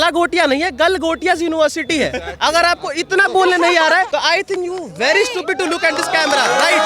गलागोटिया नहीं है, गलगोटियाज यूनिवर्सिटी है। अगर आपको इतना बोलने नहीं आ रहा है तो I think you very stupid to look at this camera, right?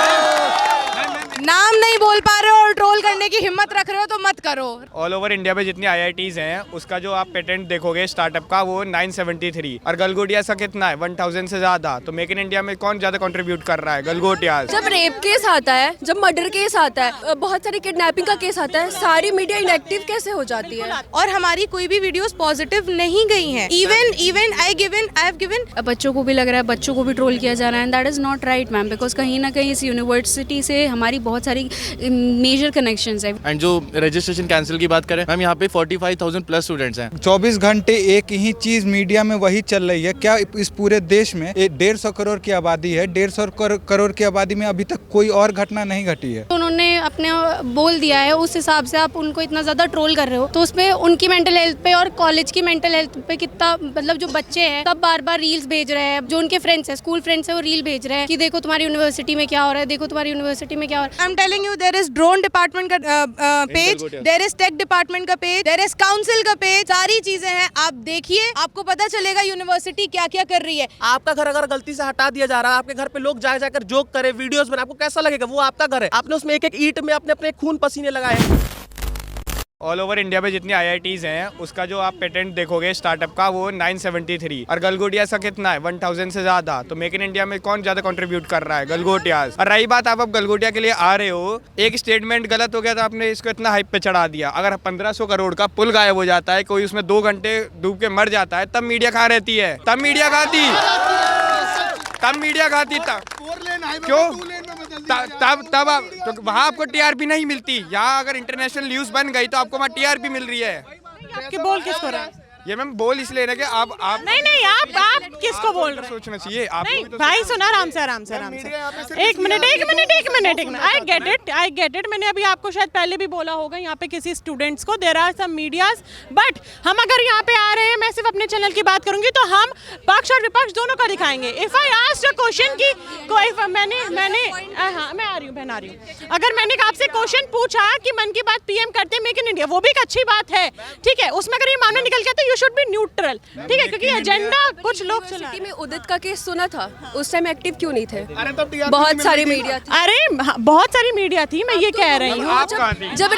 नाम नहीं बोल पा रहे हो और ट्रोल करने की हिम्मत रख रहे हो तो मत करो। ऑल ओवर इंडिया में जितनी IITs हैं उसका जो आप पेटेंट देखोगे स्टार्टअप का वो 973 और गलगोटिया का कितना है 1000 से ज्यादा। तो मेक इन इंडिया में कौन ज्यादा कंट्रीब्यूट कर रहा है? गलगोटिया। जब रेप केस आता है, जब मर्डर केस आता है, बहुत सारी किडनैपिंग का केस आता है, सारी मीडिया इनएक्टिव कैसे हो जाती है? और हमारी कोई भी वीडियोस पॉजिटिव नहीं गई हैं। Even I have given. बच्चों को भी लग रहा है, बच्चों को भी ट्रोल किया जा रहा है, and that is not right ma'am, because कहीं ना कहीं इस यूनिवर्सिटी से हमारी बहुत सारी मेजर कनेक्शंस है। एंड जो रजिस्ट्रेशन कैंसिल की बात करें मैम, यहाँ पे 45,000 प्लस स्टूडेंट्स हैं। 24 घंटे एक ही चीज मीडिया में वही चल रही है। क्या इस पूरे देश में 150 करोड़ की आबादी है, 150 करोड़ की आबादी में अभी तक कोई और घटना नहीं घटी है? उन्होंने अपने बोल दिया है, उस हिसाब से आप उनको इतना ज्यादा ट्रोल कर रहे हो, तो उसमें उनकी मेंटल हेल्थ पे और कॉलेज की मेंटल हेल्थ पे कितना, मतलब जो बच्चे हैं सब बार बार रील्स भेज रहे हैं, जो उनके फ्रेंड्स हैं, स्कूल फ्रेंड्स हैं, वो रील भेज रहे हैं कि देखो तुम्हारी यूनिवर्सिटी में क्या हो रहा है, देखो तुम्हारी यूनिवर्सिटी में क्या हो रहा है। I am telling you, there is drone department का page, there is tech department का पेज, देयर इज काउंसिल का पेज, सारी चीजें हैं। आप देखिए, आपको पता चलेगा यूनिवर्सिटी क्या क्या कर रही है। आपका घर अगर गलती से हटा दिया जा रहा है, आपके घर पे लोग जाकर जोक करे, वीडियोस बनाए, आपको कैसा लगेगा? वो आपका घर है, आपने उसमें एक एक ईंट में अपने अपने खून पसीने लगाए। ऑल ओवर इंडिया में जितनी IITs हैं उसका जो आप पेटेंट देखोगे स्टार्टअप का वो 973 और गलगोटिया का कितना है 1000 से ज्यादा। तो मेक इन इंडिया में कौन ज्यादा कंट्रीब्यूट कर रहा है? गलगोटिया। और रही बात आप अब गलगोटिया के लिए आ रहे हो, एक स्टेटमेंट गलत हो गया तो आपने इसको इतना हाइप पे चढ़ा दिया। अगर 1500 करोड़ का पुल गायब हो जाता है, कोई उसमें 2 घंटे डूब के मर जाता है, तब मीडिया कहाँ रहती है? तब मीडिया खाती क्यों? तब तो वहाँ आपको TRP नहीं मिलती। यहाँ अगर इंटरनेशनल न्यूज बन गई तो आपको वहाँ TRP मिल रही है। आपके बोल किसको रहा है? ये मैम बोल इसलिए ना कि आप नहीं आप किसको बोल रहे हैं? सोचना चाहिए आप। नहीं भाई सुना, आराम से एक मिनट आई गेट इट। मैंने अभी आपको शायद पहले भी बोला होगा यहाँ पे किसी स्टूडेंट्स को, there are some medias, but हम अगर यहाँ पे आ रहे हैं, मैं सिर्फ अपने चैनल की बात करूंगी तो हम पक्ष और विपक्ष दोनों का दिखाएंगे। If I asked a question की मैं आ रही हूँ, अगर मैंने आपसे क्वेश्चन पूछा कि मन की बात PM करते मेक इन इंडिया, वो भी एक अच्छी बात है, ठीक है, उसमें अगर ये मामला निकल गया तो यू शुड बी न्यूट्रल, ठीक है, क्योंकि एजेंडा कुछ लोग चला रहे हैं। में उदित का केस सुना था, उस टाइम एक्टिव क्यों नहीं थे? बहुत सारी मीडिया थी। अरे बहुत सारी मीडिया थी, मैं ये कह रही हूँ। जब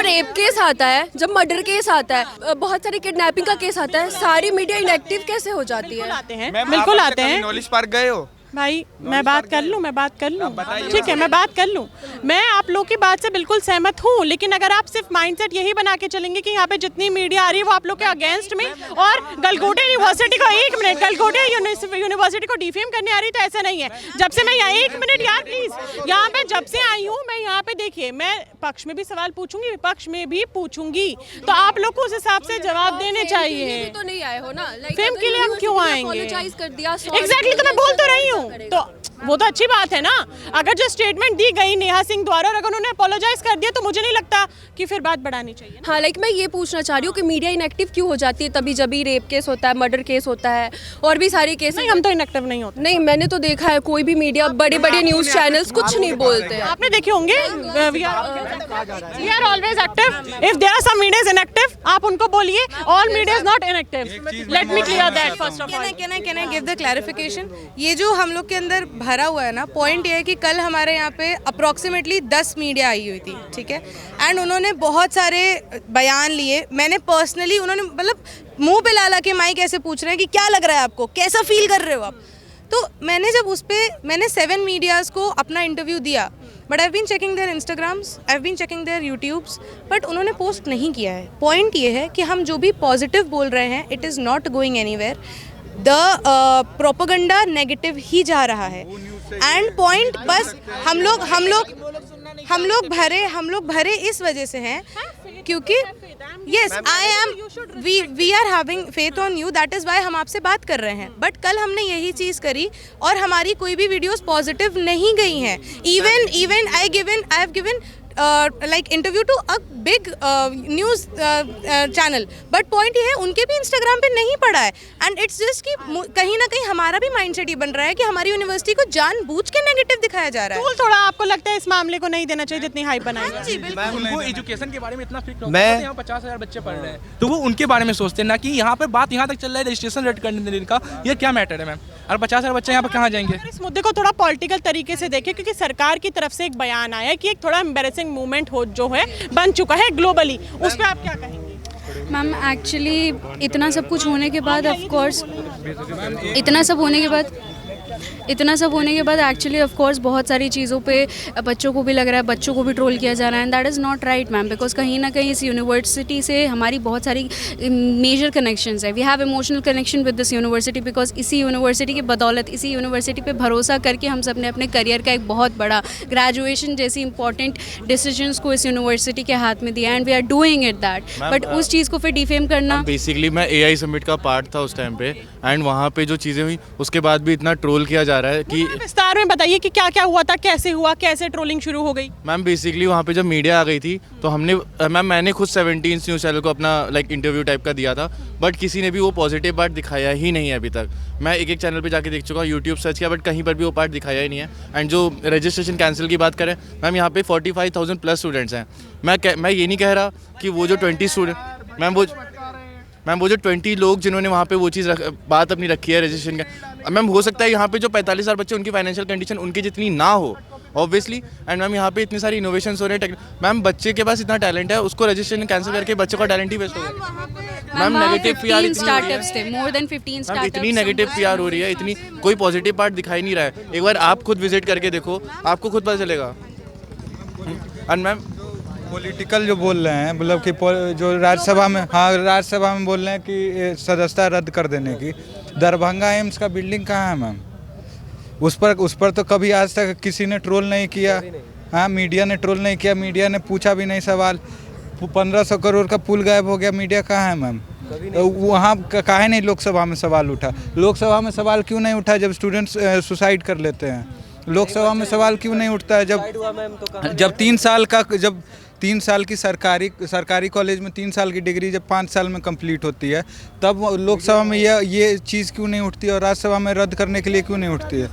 रेप केस आता है, जब मर्डर केस आता है, बहुत सारी किडनैपिंग का केस आता है, सारी मीडिया इनएक्टिव कैसे हो जाती है? बिल्कुल आते हैं। नॉलेज पार्क गए हो भाई? मैं बात कर लूँ, ठीक है, मैं बात कर लूँ। मैं आप लोग की बात से बिल्कुल सहमत हूँ, लेकिन अगर आप सिर्फ माइंडसेट यही बना के चलेंगे कि यहाँ पे जितनी मीडिया आ रही है वो आप लोग के अगेंस्ट में, और गलगोटिया यूनिवर्सिटी को गलगोटिया यूनिवर्सिटी को डिफेम करने आ रही, तो ऐसा नहीं है। जब से मैं यहाँ, एक मिनट यार प्लीज, यहाँ पे जब से आई हूँ मैं यहाँ पे, देखिए मैं पक्ष में भी सवाल पूछूंगी, विपक्ष में भी पूछूंगी, तो आप लोग को उस हिसाब से जवाब देने चाहिए। तो नहीं आए हो ना, फिल्म के लिए हम क्यों आएंगे? एग्जैक्टली, तो मैं बोल तो रही हूँ, तो वो तो अच्छी बात है ना। अगर जो स्टेटमेंट दी गई नेहा सिंह द्वारा और अगर उन्होंने अपोलोजाइज कर दिया तो मुझे नहीं लगता कि फिर बात बढ़ानी चाहिए। हाँ, लाइक मैं ये पूछना चाह रही हूँ कि मीडिया इनएक्टिव क्यों हो जाती है तभी जब भी रेप केस होता है, मर्डर केस होता है और भी सारे केस? नहीं, हम तो इनएक्टिव नहीं होते। नहीं, मैंने तो देखा है कोई भी मीडिया, बड़े बड़े न्यूज चैनल्स कुछ नहीं बोलते हैं। आपने देखे होंगे, we are always active. If there are some media is inactive, आप उनको बोलिए all media is not inactive. Let me clear that first of all. Can I give the clarification? ये जो हम लोग के अंदर भरा हुआ है ना, पॉइंट ये है कि कल हमारे यहाँ पे अप्रॉक्सीमेटली 10 मीडिया आई हुई थी, ठीक है, एंड उन्होंने बहुत सारे बयान लिए। मैंने पर्सनली, उन्होंने मतलब मुंह पे ला के माइक ऐसे पूछ रहे हैं कि क्या लग रहा है आपको, कैसा फील कर रहे हो आप? तो मैंने जब उस पर, मैंने 7 मीडियाज़ को अपना इंटरव्यू दिया, but I have been checking their Instagrams, I have been checking their YouTubes, but उन्होंने पोस्ट नहीं किया है। पॉइंट ये है कि हम जो भी पॉजिटिव बोल रहे हैं, it is not going anywhere, the propaganda negative ही जा रहा है। एंड पॉइंट बस हम लोग भरे इस वजह से हैं क्योंकि yes I am we are having faith on you, that is why हम आपसे बात कर रहे हैं। बट कल हमने यही चीज़ करी और हमारी कोई भी वीडियोस पॉजिटिव नहीं गई हैं। Even I have given like interview to a big news channel, but point ये है उनके भी Instagram पे नहीं पड़ा है, and it's just कि कहीं ना कहीं हमारा भी mindset ये बन रहा है कि हमारी यूनिवर्सिटी को जानबूझ के नेगेटिव दिखाया जा रहा है। स्कूल थोड़ा आपको लगता है इस मामले को नहीं देना चाहिए जितनी हाइप बनाई है? जी बिल्कुल। उनको एजुकेशन के बारे में इतना फिक्र होता है, यहाँ 50,000 बच्चे पढ़ रहे हैं तो वो उनके बारे में सोचते हैं ना कि यहाँ पर बात यहाँ तक चल रहा है रजिस्ट्रेशन रेट करने का, ये क्या मैटर है मैम? और 50,000 बच्चे यहाँ पर कहाँ जाएंगे? इस मुद्दे को थोड़ा पॉलिटिकल तरीके से देखें, क्योंकि सरकार की तरफ से एक बयान आया कि एक थोड़ा एम्बैरेसिंग मूवमेंट हो जो है बन चुका है ग्लोबली, उस पर आप क्या कहेंगे? मैम एक्चुअली इतना सब कुछ होने के बाद ऑफ कोर्स इतना सब होने के बाद एक्चुअली ऑफ कोर्स बहुत सारी चीज़ों पे बच्चों को भी लग रहा है, बच्चों को भी ट्रोल किया जा रहा है, and that is not right ma'am, because कहीं ना कहीं इस यूनिवर्सिटी से हमारी बहुत सारी मेजर कनेक्शंस है। We have emotional connection with this university, because इसी यूनिवर्सिटी की बदौलत, इसी यूनिवर्सिटी पे भरोसा करके हम सब ने अपने करियर का एक बहुत बड़ा ग्रेजुएशन जैसी इंपॉर्टेंट डिसीजंस को इस यूनिवर्सिटी के हाथ में दिया, and we are doing it that, but उस चीज़ को फिर डिफेम करना। बेसिकली मैं AI समिट का पार्ट था उस टाइम पे, एंड वहाँ पे जो चीज़ें हुई उसके बाद भी इतना ट्रोल किया जा रहा है कि विस्तार में बताइए कि क्या क्या हुआ था, कैसे हुआ, कैसे ट्रोलिंग शुरू हो गई? मैम बेसिकली वहाँ पे जब मीडिया आ गई थी तो मैंने खुद 17 न्यूज़ चैनल को अपना इंटरव्यू टाइप का दिया था, बट किसी ने भी वो पॉजिटिव पार्ट दिखाया ही नहीं है अभी तक। मैं एक चैनल पे जाके देख चुका हूँ, यूट्यूब सर्च किया, बट कहीं पर भी वो पार्ट दिखाया ही नहीं है। एंड जो रजिस्ट्रेशन कैंसिल की बात करें मैम, यहाँ पे 45,000 प्लस स्टूडेंट्स हैं। मैं ये नहीं कह रहा कि वो जो 20 स्टूडेंट मैम वो जो 20 लोग जिन्होंने वहाँ पे वो चीज़ बात अपनी रखी है रजिस्ट्रेशन का, मैम हो सकता है यहाँ पे जो 45,000 बच्चे उनकी फाइनेंशियल कंडीशन उनकी जितनी ना हो ऑब्वियसली, एंड मैम यहाँ पे इतनी सारी इनोवेशंस हो रहे हैं। मैम बच्चे के पास इतना टैलेंट है, उसको रजिस्ट्रेशन कैंसिल करके बच्चे का टैलेंट ही वेस्ट हो गया। मैम नेगेटिव PR इतनी नेगेटिव PR हो रही है, इतनी कोई पॉजिटिव पार्ट दिखाई नहीं रहा है। एक बार आप खुद विजिट करके देखो, आपको खुद पता चलेगा। एंड मैम पॉलिटिकल जो बोल रहे हैं, मतलब कि जो राज्यसभा में बोल रहे हैं कि सदस्यता रद्द कर देने की, दरभंगा एम्स का बिल्डिंग कहाँ है मैम? उस पर तो कभी आज तक किसी ने ट्रोल नहीं किया। हाँ, मीडिया ने ट्रोल नहीं किया, मीडिया ने पूछा भी नहीं सवाल। 1500 करोड़ का पुल गायब हो गया, मीडिया कहाँ है मैम? वहाँ काहे नहीं लोकसभा में सवाल उठा? लोकसभा में सवाल क्यों नहीं उठा जब स्टूडेंट्स सुसाइड कर लेते हैं? लोकसभा में सवाल क्यों नहीं उठता है जब 3 साल की सरकारी कॉलेज में 3 साल की डिग्री जब 5 साल में कंप्लीट होती है, तब लोकसभा में ये चीज़ क्यों नहीं उठती और राज्यसभा में रद्द करने के लिए क्यों नहीं उठती है?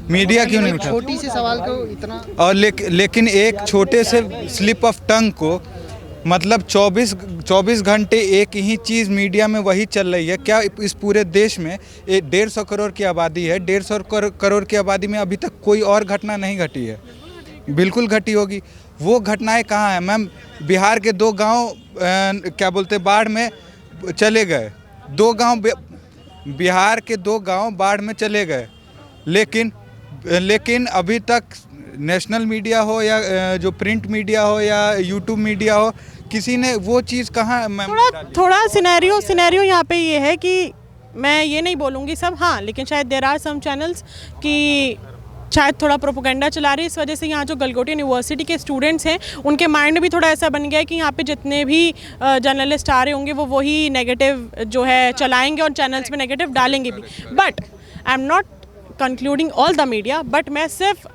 मीडिया क्यों नहीं उठा? छोटी सी सवाल को इतना और लेकिन एक छोटे से स्लिप ऑफ टंग को, मतलब 24 घंटे एक ही चीज़ मीडिया में वही चल रही है। क्या इस पूरे देश में 150 करोड़ की आबादी है, 150 करोड़ की आबादी में अभी तक कोई और घटना नहीं घटी है? बिल्कुल घटी होगी। वो घटनाएं कहाँ हैं मैम? बिहार के 2 गांव क्या बोलते बाढ़ में चले गए, 2 गांव बिहार के 2 गांव बाढ़ में चले गए, लेकिन अभी तक नेशनल मीडिया हो या जो प्रिंट मीडिया हो या यूट्यूब मीडिया हो, किसी ने वो चीज़ कहाँ मैम? थोड़ा सिनेरियो यहाँ पे ये है कि मैं ये नहीं बोलूँगी सब, हाँ, लेकिन शायद देयर आर सम चैनल्स कि शायद थोड़ा प्रोपोगंडा चला रही है। इस वजह से यहाँ जो गलगोटी यूनिवर्सिटी के स्टूडेंट्स हैं उनके माइंड में भी थोड़ा ऐसा बन गया है कि यहाँ पे जितने भी जर्नलिस्ट आ रहे होंगे वो वही नेगेटिव जो है चलाएंगे और चैनल्स में नेगेटिव डालेंगे भी। But I am not concluding all the media, but मैं सिर्फ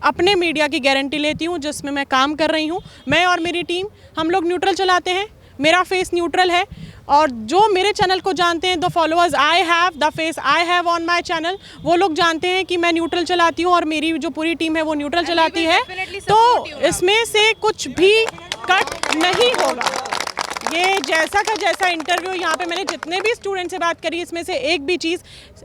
अपने मीडिया की गारंटी लेती हूँ जिसमें मैं काम कर रही हूँ। मैं और मेरी टीम, हम लोग न्यूट्रल चलाते हैं, मेरा फेस न्यूट्रल है, और जो मेरे चैनल को जानते हैं, the followers I have, the face I have on my channel, वो लोग जानते हैं कि मैं न्यूट्रल चलाती हूँ और मेरी जो पूरी टीम है वो न्यूट्रल चलाती है। तो इसमें से कुछ भी कट नहीं होगा। ये जैसा का जैसा इंटरव्यू यहाँ पे मैंने जितने भी स्टूडेंट से बात करी, इसमें से एक भी चीज़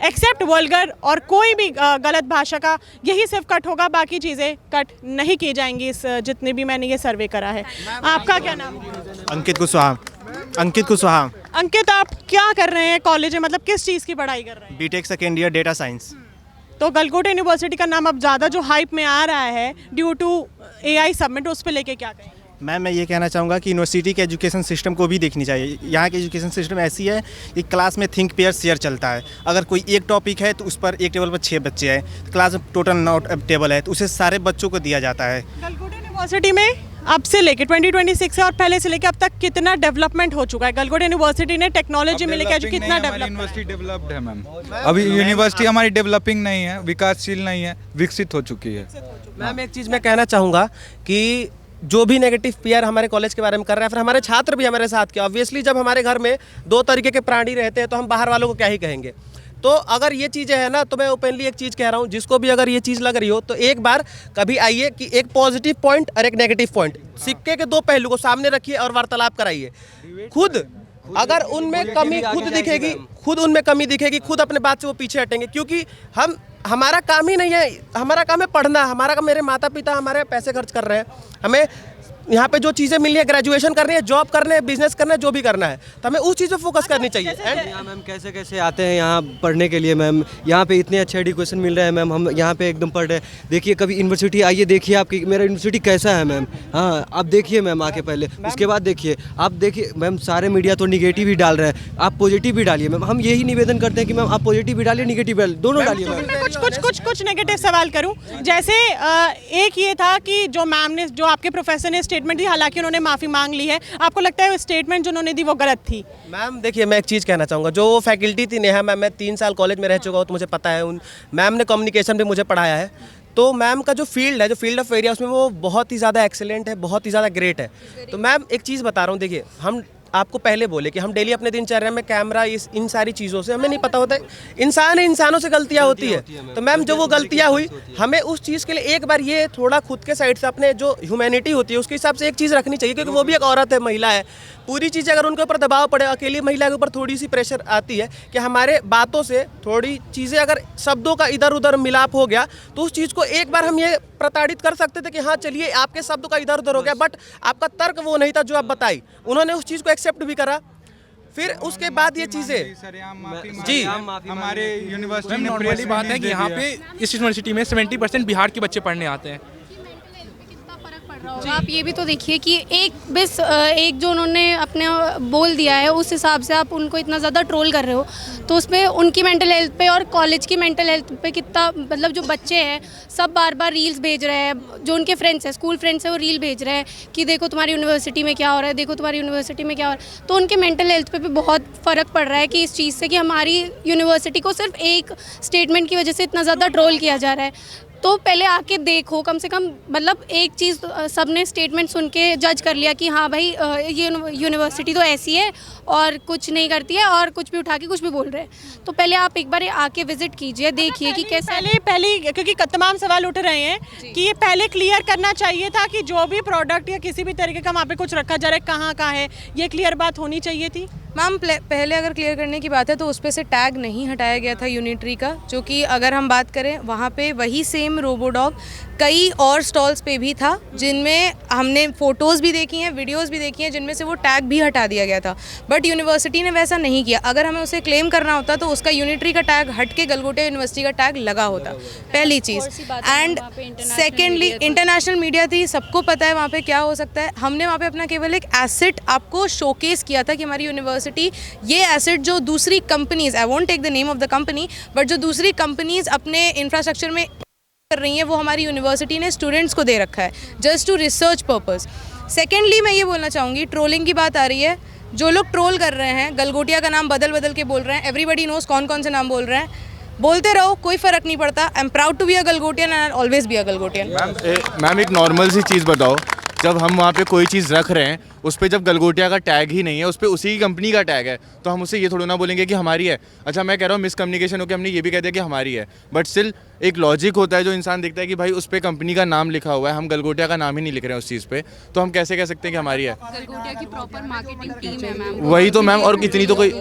एक्सेप्ट वल्गर और कोई भी गलत भाषा का, यही सिर्फ कट होगा, बाकी चीज़ें कट नहीं की जाएंगी। इस जितने भी मैंने ये सर्वे करा है। आपका क्या नाम है? अंकित कुशवाहा। अंकित, आप क्या कर रहे हैं कॉलेज में, मतलब किस चीज़ की पढ़ाई कर रहे हैं? BTech second year data science. तो गलगोटी यूनिवर्सिटी का नाम अब ज़्यादा जो हाइप में आ रहा है ड्यू टू AI समिट, उस पर लेके क्या कहें? मैं ये कहना चाहूँगा कि यूनिवर्सिटी के एजुकेशन सिस्टम को भी देखनी चाहिए। यहाँ की एजुकेशन सिस्टम ऐसी है कि क्लास में थिंक पेयर शेयर चलता है। अगर कोई एक टॉपिक है तो उस पर एक टेबल पर 6 बच्चे हैं, क्लास में टोटल 9 टेबल है तो उसे सारे बच्चों को दिया जाता है। गलगोटी यूनिवर्सिटी में अब से लेके 2026 से और पहले से लेके अब तक कितना डेवलपमेंट हो चुका है? गलगोटी यूनिवर्सिटी ने टेक्नोलॉजी में लेके कितना यूनिवर्सिटी डेवलप्ड है मैम? अभी यूनिवर्सिटी हमारी डेवलपिंग नहीं है, विकासशील नहीं है, विकसित हो चुकी है। मैम एक चीज़ मैं कहना चाहूँगा कि जो भी नेगेटिव पीआर हमारे कॉलेज के बारे में कर रहा है, फिर हमारे छात्र भी हमारे साथ के, ऑब्वियसली जब हमारे घर में दो तरीके के प्राणी रहते हैं तो हम बाहर वालों को क्या ही कहेंगे। तो अगर ये चीज़ें हैं ना, तो मैं ओपनली एक चीज़ कह रहा हूँ, जिसको भी अगर ये चीज़ लग रही हो तो एक बार कभी आइए कि एक पॉजिटिव पॉइंट और एक नेगेटिव पॉइंट, सिक्के के दो पहलू को सामने रखिए और वार्तालाप कराइए। खुद अगर उनमें कमी खुद दिखेगी, खुद अपने बात से वो पीछे हटेंगे, क्योंकि हमारा काम ही नहीं है, हमारा काम है पढ़ना, हमारा काम, मेरे माता पिता हमारे पैसे खर्च कर रहे हैं, हमें यहाँ पे जो चीज़ें मिली है, ग्रेजुएशन करनी है, जॉब करने है, बिजनेस करना है, जो भी करना है, तो हमें उस चीज़ पे फोकस करनी चाहिए। एंड मैम कैसे कैसे आते हैं यहाँ पढ़ने के लिए मैम, यहाँ पे इतने अच्छे एजुकेशन मिल रहे हैं मैम, हम यहाँ पे एकदम पढ़ रहे हैं। देखिए कभी यूनिवर्सिटी आइए, देखिए आपकी मेरा यूनिवर्सिटी कैसा है मैम। हाँ आप देखिए मैम आके पहले, उसके बाद देखिए। आप देखिए मैम सारे मीडिया तो निगेटिव ही डाल रहे हैं, आप पॉजिटिव भी डालिए मैम। हम यही निवेदन करते हैं कि मैम आप पॉजिटिव भी डालिए, निगेटिव भी डालिए, दोनों डालिए मैम। कुछ नेगेटिव सवाल करूं, जैसे एक ये था कि जो मैम ने, जो आपके प्रोफेसर ने स्टेटमेंट दी, हालांकि उन्होंने माफ़ी मांग ली है, आपको लगता है वो स्टेटमेंट जो उन्होंने दी वो गलत थी? मैम देखिए, मैं एक चीज़ कहना चाहूँगा, जो वो फैकल्टी थी नेहा मैम, मैं 3 साल कॉलेज में रह चुका हूँ तो मुझे पता है, उन मैम ने कम्युनिकेशन भी मुझे पढ़ाया है, तो मैम का जो फील्ड है, जो फील्ड ऑफ एरिया, उसमें वो बहुत ही ज़्यादा एक्सेलेंट है, बहुत ही ज़्यादा ग्रेट है। तो मैम एक चीज़ बता रहा हूँ, देखिए हम आपको पहले बोले कि हम डेली अपने दिनचर्या में कैमरा, इन सारी चीज़ों से हमें नहीं पता होता है, इंसान है, इंसानों से गलतियाँ होती है। तो मैम जो वो गलतियाँ हुई, हमें उस चीज़ के लिए एक बार ये थोड़ा खुद के साइड से अपने जो ह्यूमैनिटी होती है उसके हिसाब से एक चीज़ रखनी चाहिए, क्योंकि वो भी एक औरत है, महिला है। पूरी चीज़ें अगर उनके ऊपर दबाव पड़े, अकेली महिला के ऊपर थोड़ी सी प्रेशर आती है कि हमारे बातों से थोड़ी चीज़ें, अगर शब्दों का इधर उधर मिलाप हो गया तो उस चीज़ को एक बार हम ये प्रताड़ित कर सकते थे कि हाँ चलिए आपके शब्दों का इधर उधर हो गया, बट आपका तर्क वो नहीं था जो आप बताई, उन्होंने उस चीज़ को एक्सेप्ट भी करा। फिर उसके बाद ये चीज़ें जी हमारे यूनिवर्सिटी में नॉर्मली बात है कि यहाँ पे इस यूनिवर्सिटी में 70% बिहार के बच्चे पढ़ने आते हैं। आप ये भी तो देखिए कि एक जो उन्होंने अपने बोल दिया है उस हिसाब से आप उनको इतना ज़्यादा ट्रोल कर रहे हो, तो उसमें उनकी मेंटल हेल्थ पे और कॉलेज की मेंटल हेल्थ पे कितना, मतलब जो बच्चे हैं सब बार बार रील्स भेज रहे हैं, जो उनके फ्रेंड्स हैं, स्कूल फ्रेंड्स हैं, वो रील भेज रहे हैं कि देखो तुम्हारी यूनिवर्सिटी में क्या हो रहा है, देखो तुम्हारी यूनिवर्सिटी में क्या हो रहा है। तो उनके मेंटल हेल्थ पे भी बहुत फ़र्क पड़ रहा है कि इस चीज़ से, कि हमारी यूनिवर्सिटी को सिर्फ एक स्टेटमेंट की वजह से इतना ज़्यादा ट्रोल किया जा रहा है। तो पहले आके देखो, कम से कम मतलब एक चीज़ सबने स्टेटमेंट सुन के जज कर लिया कि हाँ भाई ये यूनिवर्सिटी तो ऐसी है और कुछ नहीं करती है और कुछ भी उठा के कुछ भी बोल रहे हैं। तो पहले आप एक बार आके विजिट कीजिए, देखिए कि कैसे। पहले क्योंकि तमाम सवाल उठ रहे हैं कि ये पहले क्लियर करना चाहिए था कि जो भी प्रोडक्ट या किसी भी तरीके का वहाँ पे कुछ रखा जा रहा है कहाँ का है, ये क्लियर बात होनी चाहिए थी। मैम पहले अगर क्लियर करने की बात है तो उस पे से टैग नहीं हटाया गया था यूनिट्री का, जो कि अगर हम बात करें वहाँ पे वही सेम रोबोडॉग कई और स्टॉल्स पे भी था, जिनमें हमने फ़ोटोज़ भी देखी हैं, वीडियोज़ भी देखी हैं, जिनमें से वो टैग भी हटा दिया गया था। बट यूनिवर्सिटी ने वैसा नहीं किया। अगर हमें उसे क्लेम करना होता तो उसका यूनिट्री का टैग हट के गलगोटिया यूनिवर्सिटी का टैग लगा होता, पहली चीज़। एंड सेकेंडली इंटरनेशनल मीडिया थी, सबको पता है वहाँ पे क्या हो सकता है। हमने वहाँ पे अपना केवल एक एसेट आपको शोकेस किया था कि हमारी यूनिवर्सिटी ये एसेट जो दूसरी companies, I won't take the name of the company, but जो दूसरी कंपनीज अपने इंफ्रास्ट्रक्चर में कर रही हैं वो हमारी यूनिवर्सिटी ने स्टूडेंट्स को दे रखा है just to research purpose. Secondly मैं ये बोलना चाहूँगी, ट्रोलिंग की बात आ रही है, जो लोग ट्रोल कर रहे हैं, गलगोटिया का नाम बदल बदल के बोल रहे हैं, एवरीबडी नोज कौन कौन से नाम बोल रहे हैं, बोलते रहो, कोई फ़र्क नहीं पड़ता। I am proud to be a Galgotian and always be a Galgotian. Ma'am एक नॉर्मल सी चीज़ बताओ, जब हम वहाँ पे कोई चीज़ रख रहे हैं उस पर जब गलगोटिया का टैग ही नहीं है, उस पर उसी की कंपनी का टैग है, तो हम उसे ये थोड़ा ना बोलेंगे कि हमारी है। अच्छा मैं कह रहा हूँ मिसकम्युनिकेशन होकर हमने ये भी कह दिया कि हमारी है, बट स्टिल एक लॉजिक होता है जो इंसान देखता है कि भाई उस पर कंपनी का नाम लिखा हुआ है, हम गलगोटिया का नाम ही नहीं लिख रहे हैं उस चीज़ पे, तो हम कैसे कह सकते हैं कि हमारी है। गलगोटिया की प्रॉपर मार्केटिंग टीम है मैम। वही तो मैम, और इतनी तो कोई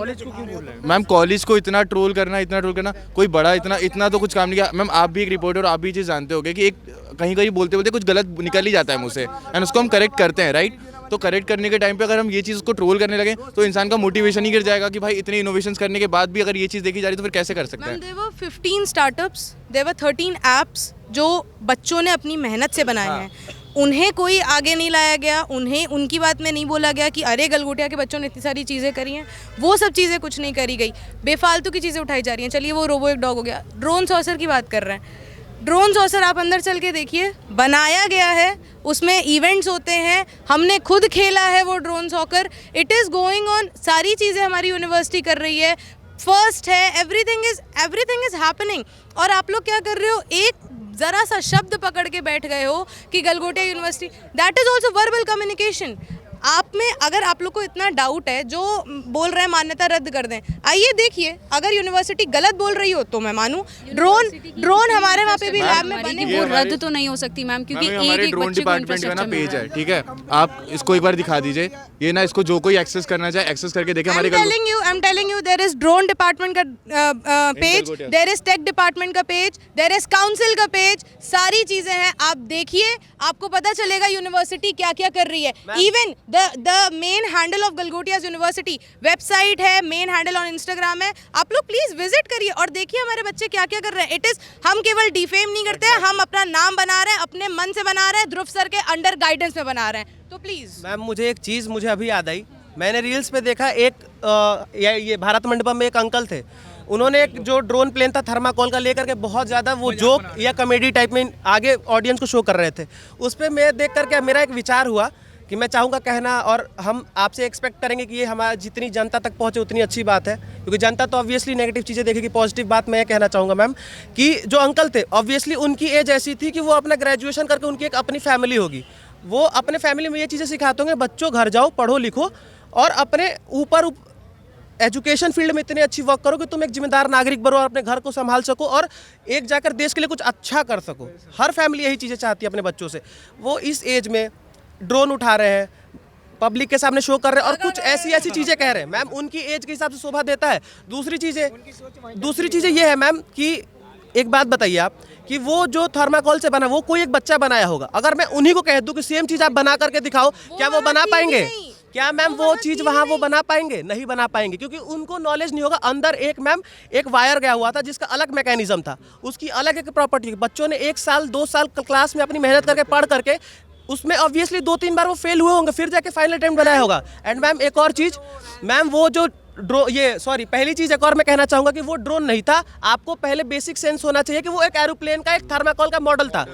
मैम कॉलेज को इतना ट्रोल करना कोई बड़ा इतना तो कुछ काम नहीं किया। मैम आप भी एक रिपोर्टर, आप भी चीज़ जानते होगे कि एक कहीं बोलते बोलते कुछ गलत निकल ही जाता है मुझसे, एंड उसको हम करेक्ट करते हैं, राइट। तो करेक्ट करने के टाइम पे अगर हम ये चीज़ को ट्रोल करने लगे तो इंसान का मोटिवेशन ही गिर जाएगा कि भाई इतने इनोवेशंस करने के बाद भी अगर ये चीज़ देखी जा रही तो फिर कैसे कर सकते हैं। There were 15 startups, there were 13 apps जो बच्चों ने अपनी मेहनत से बनाए हैं। उन्हें कोई आगे नहीं लाया गया, उन्हें उनकी बात में नहीं बोला गया कि अरे गलगोटिया के बच्चों ने इतनी सारी चीज़ें करी हैं। वो सब चीज़ें कुछ नहीं करी गई, बेफालतू की चीज़ें उठाई जा रही हैं। चलिए वो रोबो एक डॉग हो गया, ड्रोन सॉसर की बात कर रहे हैं। ड्रोन सॉसर आप अंदर चल के देखिए, बनाया गया है, उसमें इवेंट्स होते हैं, हमने खुद खेला है वो drone soccer. It is going on, सारी चीज़ें हमारी यूनिवर्सिटी कर रही है, फर्स्ट है, एवरीथिंग इज हैपनिंग। और आप लोग क्या कर रहे हो, एक ज़रा सा शब्द पकड़ के बैठ गए हो कि Galgotia university, that is also verbal communication. आप में अगर आप लोग को इतना डाउट है, जो बोल रहे हैं मान्यता रद्द कर दें, आइए देखिए, अगर यूनिवर्सिटी गलत बोल रही हो तो मैं मानूं। ड्रोन हमारे वहाँ पे भी लैब में बने, वो रद्द तो नहीं हो सकती मैम, क्योंकि हमारे ड्रोन डिपार्टमेंट का ना पेज है, ठीक है, आप इसको एक बार दिखा दीजिए। ये ना इसको जो कोई एक्सेस करना चाहे एक्सेस करके देखे। हमारे I'm telling you there is drone department का page, there is tech department का पेज, there is काउंसिल का पेज, सारी चीजें हैं, आप देखिए, आपको पता चलेगा यूनिवर्सिटी क्या क्या कर रही है। Even the main handle of Galgotias university website है, मेन हैंडल ऑन इंस्टाग्राम है, आप लोग प्लीज विजिट करिए और देखिए हमारे बच्चे क्या क्या कर रहे हैं। इट इज, हम केवल डिफेम नहीं करते हैं, हम अपना नाम बना रहे हैं, अपने मन से बना रहे हैं, ध्रुव सर के अंडर गाइडेंस में बना रहे हैं। तो प्लीज मैम, मुझे एक चीज़ मुझे अभी याद आई, मैंने रील्स पे देखा, एक ये भारत मंडपम में एक अंकल थे, उन्होंने एक जो ड्रोन प्लेन था थर्माकोल का लेकर के बहुत ज़्यादा वो जोक या कॉमेडी टाइप में आगे ऑडियंस को शो कर रहे थे। उस पर मैं देख करके मेरा एक विचार हुआ कि मैं चाहूँगा कहना, और हम आपसे एक्सपेक्ट करेंगे कि ये हमारा जितनी जनता तक पहुँचे उतनी अच्छी बात है, क्योंकि जनता तो ऑब्वियसली नेगेटिव चीज़ें देखेगी। पॉजिटिव बात मैं ये कहना चाहूँगा मैम कि जो अंकल थे, ऑब्वियसली उनकी एज ऐसी थी कि वो अपना ग्रेजुएशन करके उनकी एक अपनी फैमिली होगी, वो अपने फैमिली में ये चीज़ें सिखाते होंगे, बच्चों घर जाओ, पढ़ो लिखो और अपने ऊपर एजुकेशन फील्ड में इतनी अच्छी वर्क करो कि तुम एक जिम्मेदार नागरिक बनो और अपने घर को संभाल सको और एक जाकर देश के लिए कुछ अच्छा कर सको। हर फैमिली यही चीज़ें चाहती है अपने बच्चों से। वो इस एज में ड्रोन उठा रहे हैं, पब्लिक के सामने शो कर रहे हैं और कुछ ऐसी चीज़ें कह रहे हैं, मैम उनकी एज के हिसाब से शोभा देता है। दूसरी चीज़ें ये है मैम कि एक बात बताइए आप कि वो जो थर्माकोल से बना वो कोई एक बच्चा बनाया होगा, अगर मैं उन्हीं को कह दूं कि सेम चीज़ आप बना करके दिखाओ, क्या वो बना पाएंगे? क्या मैम वो चीज़ वहाँ वो बना पाएंगे? नहीं बना पाएंगे, क्योंकि उनको नॉलेज नहीं होगा। अंदर एक मैम एक वायर गया हुआ था जिसका अलग मैकेनिज्म था, उसकी अलग एक प्रॉपर्टी। बच्चों ने 1 साल 2 साल क्लास में अपनी मेहनत करके पढ़ करके उसमें ऑब्वियसली 2-3 बार वो फेल हुए होंगे, फिर जाके फाइनल अटेम्प्ट बनाया होगा। एंड मैम एक और चीज़ मैम, वो जो पहली चीज़ एक और मैं कहना चाहूँगा कि वो ड्रोन नहीं था। आपको पहले बेसिक सेंस होना चाहिए कि वो एक एरोप्लेन का, एक थर्माकोल का मॉडल था।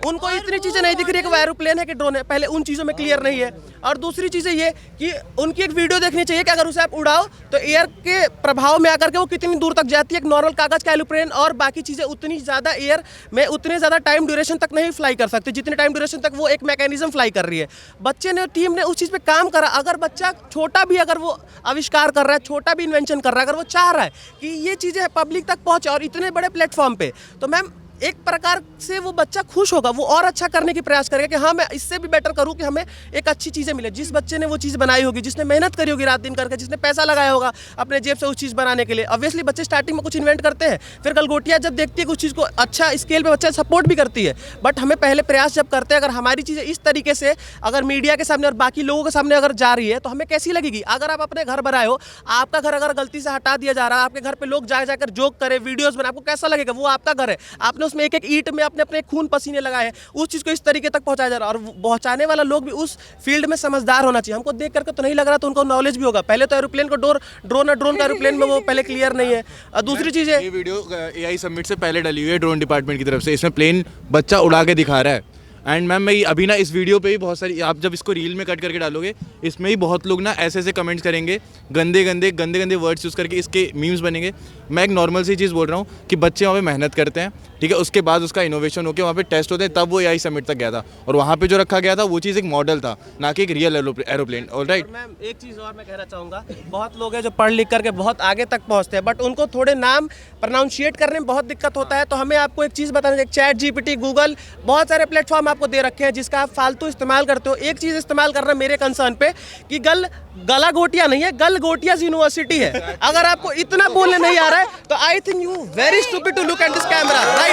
उनको इतनी चीज़ें नहीं दिख रही है कि वो एरोप्लेन है कि ड्रोन है, पहले उन चीज़ों में क्लियर नहीं है। और दूसरी चीज़ें ये कि उनकी एक वीडियो देखनी चाहिए कि अगर उसे आप उड़ाओ तो एयर के प्रभाव में आकर के वो कितनी दूर तक जाती है। एक नॉर्मल कागज़ का एरोप्लेन और बाकी चीज़ें उतनी ज़्यादा एयर में उतने ज़्यादा टाइम ड्यूरेशन तक नहीं फ्लाई कर सकती जितने टाइम ड्यूरेशन तक वो एक मैकेनिज्म फ्लाई कर रही है। बच्चे ने, टीम ने उस चीज़ पर काम करा। अगर बच्चा छोटा भी अगर वो आविष्कार कर रहा है, छोटा भी इन्वेंशन कर रहा है, अगर वो चाह रहा है कि ये चीज़ें पब्लिक तक पहुँचे और इतने बड़े प्लेटफॉर्म पे, तो मैम एक प्रकार से वो बच्चा खुश होगा, वो और अच्छा करने की प्रयास करेगा कि हाँ मैं इससे भी बेटर करूँ कि हमें एक अच्छी चीज़ें मिले। जिस बच्चे ने वो चीज़ बनाई होगी, जिसने मेहनत करी होगी रात दिन करके, जिसने पैसा लगाया होगा अपने जेब से उस चीज़ बनाने के लिए, ऑब्वियसली बच्चे स्टार्टिंग में कुछ इन्वेंट करते हैं, फिर गलगोटिया जब देखती है कि उस चीज़ को अच्छा स्केल पे बच्चा सपोर्ट भी करती है। बट हमें पहले प्रयास जब करते हैं, अगर हमारी चीज़ें इस तरीके से अगर मीडिया के सामने और बाकी लोगों के सामने अगर जा रही है तो हमें कैसी लगेगी? अगर आप अपने घर बनाए हो, आपका घर अगर गलती से हटा दिया जा रहा है, आपके घर पे लोग जाकर जोक करे, वीडियोस बनाए, आपको कैसा लगेगा? वो आपका घर है, आपने उसमें एक एक ईंट में अपने खून पसीने लगाए हैं, उस चीज़ को इस तरीके तक पहुंचाया जा रहा है। और पहुंचाने वाला लोग भी उस फील्ड में समझदार होना चाहिए। हमको देख करके तो नहीं लग रहा, तो उनको नॉलेज भी होगा। पहले तो एरोप्लेन को ड्रोन का एरोप्लेन में वो पहले क्लियर नहीं है। और दूसरी चीज़ है, ये वीडियो AI सबमिट से पहले डली हुई है ड्रोन डिपार्टमेंट की तरफ से। इसमें प्लेन बच्चा उड़ा के दिखा रहा है। एंड मैम मैं अभी ना इस वीडियो पे भी बहुत सारी, आप जब इसको रील में कट करके डालोगे, इसमें ही बहुत लोग ना ऐसे कमेंट्स करेंगे, गंदे वर्ड्स यूज़ करके इसके मीम्स बनेंगे। मैं एक नॉर्मल सी चीज़ बोल रहा हूँ कि बच्चे वहाँ पे मेहनत करते हैं, ठीक है, उसके बाद उसका इनोवेशन होकर वहाँ पे टेस्ट होते हैं, तब वो AI समिट तक गया था। और वहाँ पे जो रखा गया था वो चीज़ एक मॉडल था, ना कि एक रियल एरोप्लेन। ऑलराइट मैम एक चीज़ और मैं कहना चाहूँगा, बहुत लोग हैं जो पढ़ लिख करके बहुत आगे तक पहुँचते हैं, बट उनको थोड़े नाम प्रोनाउंशिएट करने में बहुत दिक्कत होता है। तो हमें आपको एक चीज़ बताना चाहिए, ChatGPT, गूगल, बहुत सारे प्लेटफॉर्म आपको दे रखे हैं जिसका आप फालतू इस्तेमाल करते हो। एक चीज़ इस्तेमाल करना मेरे कंसर्न पे कि गलागोटिया नहीं है, गलगोटियाज यूनिवर्सिटी है। अगर आपको इतना बोलने नहीं आ रहा है तो I think you very stupid to look at this camera, right?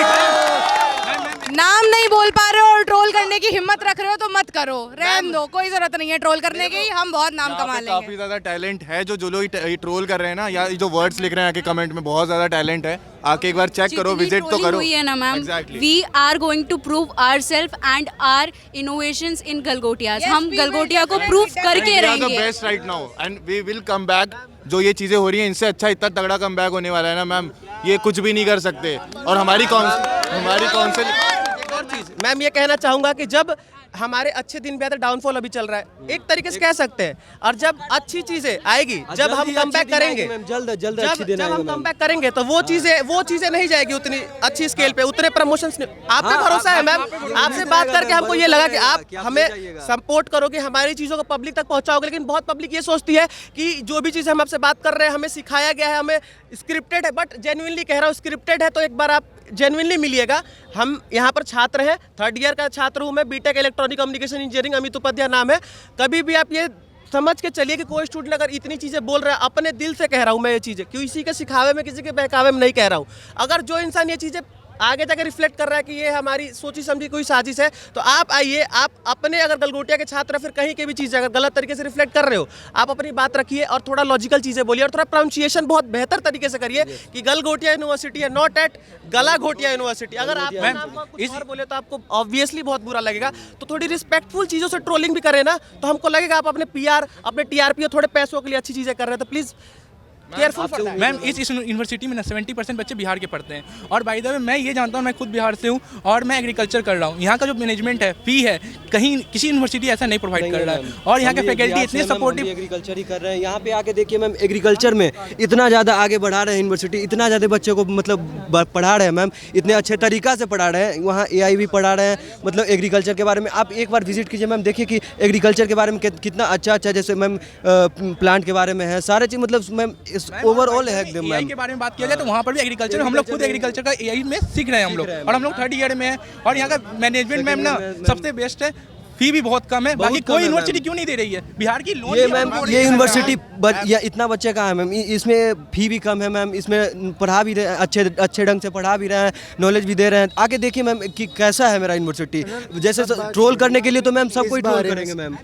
नाम नहीं बोल पा रहे हो और ट्रोल करने की हिम्मत रख रहे हो तो मत करो, रहने दो, कोई जरूरत नहीं है ट्रोल करने की, हम बहुत नाम कमा लेंगे। काफ़ी ज़्यादा टैलेंट है, जो लोग ट्रोल कर रहे हैं ना, या जो वर्ड्स लिख रहे हैं आके कमेंट में, बहुत ज़्यादा टैलेंट है। आके एक बार चेक करो, विजिट तो करो। हुई है ना ma'am, we are going to prove ourselves and our innovations in Galgotias. हम गलगोटिया को प्रूव करके रहेंगे। Best right now and we will come back. जो ये चीज़ें हो रही हैं, इनसे अच्छा इतना तगड़ा कम बैक होने वाला है ना मैम, ये कुछ भी नहीं कर सकते। और हमारी काउंसिल मैम ये कहना चाहूँगा कि जब हमारे अच्छे दिन भी आते, डाउनफॉल अभी चल रहा है, एक तरीके से कह सकते हैं। और जब अच्छी चीजें आएगी, जब हम कम बैक करेंगे, जब हम कम बैक करेंगे तो वो चीजें नहीं जाएगी उतनी अच्छी स्केल पे, उतने प्रमोशंस। आप पे भरोसा है मैम, आपसे बात करके हमको ये लगा कि आप हमें सपोर्ट करोगे, हमारी चीजों को पब्लिक तक पहुंचाओगे। लेकिन बहुत पब्लिक ये सोचती है कि जो भी चीज़ हम आपसे बात कर रहे हैं हमें सिखाया गया है, हमें स्क्रिप्टेड है। बट जेन्युइनली कह रहा हूँ, स्क्रिप्टेड है तो एक बार आप जेन्युइनली मिलिएगा। हम यहाँ पर छात्र हैं, 3rd ईयर का छात्र हूँ मैं, BTech electronic communication engineering, Amit Upadhyay नाम है। कभी भी आप ये समझ के चलिए कि कोई स्टूडेंट अगर इतनी चीज़ें बोल रहा है, अपने दिल से कह रहा हूँ मैं ये चीज़ें, किसी के सिखावे में, किसी के बहकावे में नहीं कह रहा हूँ। अगर जो इंसान ये चीज़ें आगे जाकर रिफ्लेक्ट कर रहा है कि ये हमारी सोची समझी कोई साजिश है, तो आप आइए, आप अपने अगर गलगोटिया के छात्र फिर कहीं के भी चीज़ अगर गलत तरीके से रिफ्लेक्ट कर रहे हो, आप अपनी बात रखिए और थोड़ा लॉजिकल चीज़ें बोलिए और थोड़ा प्रोनाउंसिएशन बहुत बेहतर तरीके से करिए कि गलगोटिया यूनिवर्सिटी है, नॉट एट गलाघोटिया यूनिवर्सिटी। अगर आप कुछ और बोले तो आपको ऑब्वियसली बहुत बुरा लगेगा। तो थोड़ी रिस्पेक्टफुल चीज़ों से ट्रोलिंग भी करें ना, तो हमको लगेगा आप अपने PR, अपने TRP और थोड़े पैसों के लिए अच्छी चीज़ें कर रहे हैं। तो प्लीज़ मैम इस यूनिवर्सिटी में ना 70% बच्चे बिहार के पढ़ते हैं। और बाय द वे मैं ये जानता हूँ, मैं खुद बिहार से हूँ और मैं एग्रीकल्चर कर रहा हूँ। यहाँ का जो मैनेजमेंट है, फी है, कहीं किसी यूनिवर्सिटी ऐसा नहीं प्रोवाइड कर रहा है। और यहाँ के फैकल्टी इतने सपोर्टिव, एग्रीकल्चर ही कर रहे हैं। यहाँ पे आके देखिए मैम, एग्रीकल्चर में इतना ज़्यादा आगे बढ़ा रहे हैं यूनिवर्सिटी, इतना ज़्यादा बच्चों को मतलब पढ़ा रहे हैं मैम, इतने अच्छे तरीक़ा से पढ़ा रहे हैं। वहाँ AI भी पढ़ा रहे हैं, मतलब एग्रीकल्चर के बारे में आप एक बार विजिट कीजिए मैम, देखिए कि एग्रीकल्चर के बारे में कितना अच्छा जैसे मैम प्लांट के बारे में है, सारे चीज़ मतलब मैम ओवरऑल AI के बारे में बात किया जाए तो वहाँ पर भी एग्रीकल्चर, हम लोग खुद एग्रीकल्चर का AI में सीख रहे हैं हम लोग, और हम लोग 3rd ईयर में हैं। और यहाँ का मैनेजमेंट मैम ना सबसे बेस्ट है, फी भी बहुत कम है। बाकी कोई यूनिवर्सिटी क्यों नहीं दे रही है बिहार की लोन? ये मैम ये यूनिवर्सिटी इतना बच्चे का है मैम, इसमें फी भी कम है मैम, इसमें पढ़ा भी अच्छे ढंग से पढ़ा भी रहे हैं, नॉलेज भी दे रहे हैं। आगे देखिए मैम कि कैसा है मेरा यूनिवर्सिटी। जैसे ट्रोल करने के लिए तो मैम सब कोई ट्रोल करेंगे मैम।